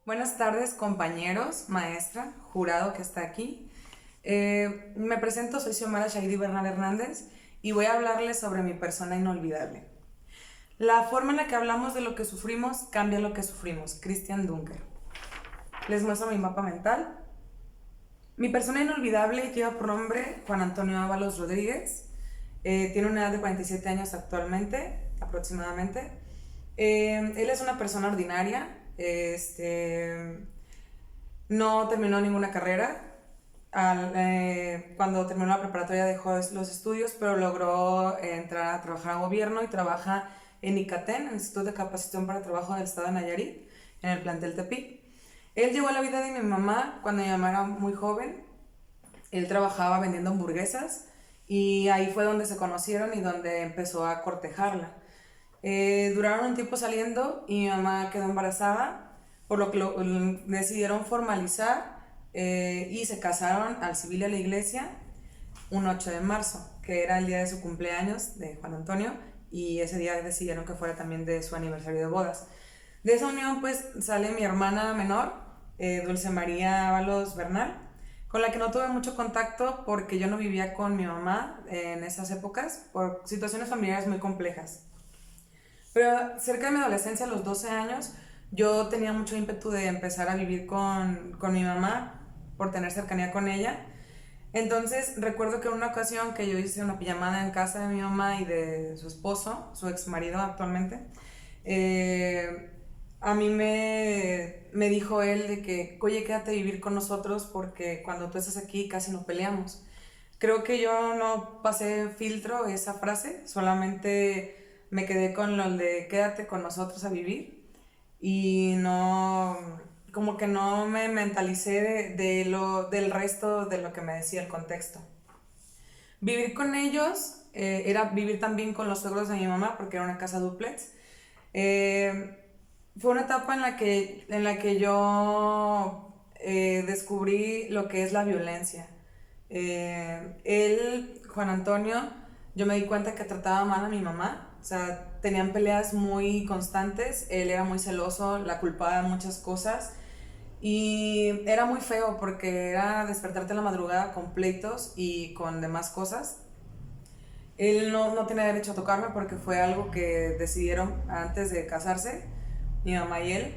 Buenas tardes, compañeros, maestra, jurado que está aquí. Me presento, soy Xiomara Shaidi Bernal Hernández y voy a hablarles sobre mi persona inolvidable. La forma en la que hablamos de lo que sufrimos cambia lo que sufrimos. Christian Dunker. Les muestro mi mapa mental. Mi persona inolvidable lleva por nombre Juan Antonio Ábalos Rodríguez. Tiene una edad de 47 años actualmente, aproximadamente. Él es una persona ordinaria. No terminó ninguna carrera. Cuando terminó la preparatoria dejó los estudios, pero logró entrar a trabajar a gobierno y trabaja en ICATEN, el Instituto de Capacitación para Trabajo del Estado de Nayarit, en el plantel Tepic. Él llegó a la vida de mi mamá cuando mi mamá era muy joven. Él trabajaba vendiendo hamburguesas y ahí fue donde se conocieron y donde empezó a cortejarla. Duraron un tiempo saliendo y mi mamá quedó embarazada, por lo que decidieron formalizar y se casaron al civil y a la iglesia un 8 de marzo, que era el día de su cumpleaños de Juan Antonio, y ese día decidieron que fuera también de su aniversario de bodas. De esa unión pues sale mi hermana menor, Dulce María Ábalos Bernal, con la que no tuve mucho contacto porque yo no vivía con mi mamá en esas épocas por situaciones familiares muy complejas. Pero cerca de mi adolescencia, a los 12 años, yo tenía mucho ímpetu de empezar a vivir con mi mamá por tener cercanía con ella. Entonces recuerdo que en una ocasión que yo hice una pijamada en casa de mi mamá y de su esposo, su ex marido actualmente, eh, a mí me dijo él de que, oye, quédate a vivir con nosotros porque cuando tú estás aquí casi no peleamos. Creo que yo no pasé filtro esa frase, solamente me quedé con lo de quédate con nosotros a vivir y no, como que no me mentalicé del resto de lo que me decía el contexto. Vivir con ellos era vivir también con los suegros de mi mamá porque era una casa dúplex. Eh, Fue una etapa en la que yo descubrí lo que es la violencia. Juan Antonio, yo me di cuenta que trataba mal a mi mamá. O sea, tenían peleas muy constantes. Él era muy celoso, la culpaba de muchas cosas. Y era muy feo porque era despertarte en la madrugada con pleitos y con demás cosas. Él no tenía derecho a tocarme porque fue algo que decidieron antes de casarse, mi mamá y él.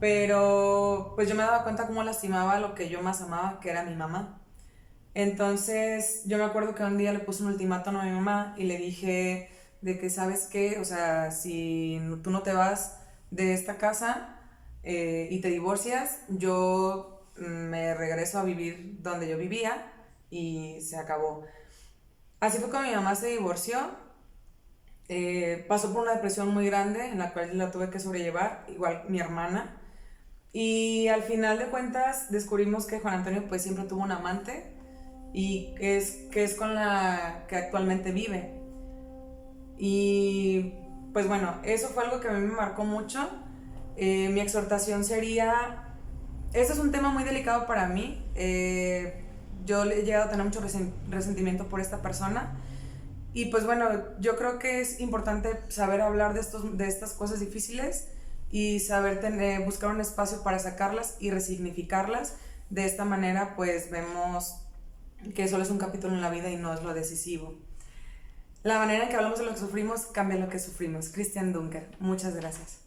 Pero pues yo me daba cuenta cómo lastimaba lo que yo más amaba, que era mi mamá. Entonces yo me acuerdo que un día le puse un ultimátum a mi mamá y le dije de que, ¿sabes qué? O sea, si tú no te vas de esta casa y te divorcias, yo me regreso a vivir donde yo vivía y se acabó. Así fue como mi mamá se divorció. Pasó por una depresión muy grande en la cual la tuve que sobrellevar, igual mi hermana. Y al final de cuentas descubrimos que Juan Antonio pues siempre tuvo un amante y que es con la que actualmente vive. Y pues bueno, eso fue algo que a mí me marcó mucho. Mi exhortación sería, este es un tema muy delicado para mí. Yo he llegado a tener mucho resentimiento por esta persona. Y pues bueno, yo creo que es importante saber hablar de estas cosas difíciles y saber buscar un espacio para sacarlas y resignificarlas. De esta manera pues vemos que solo es un capítulo en la vida y no es lo decisivo. La manera en que hablamos de lo que sufrimos cambia lo que sufrimos. Christian Dunker, muchas gracias.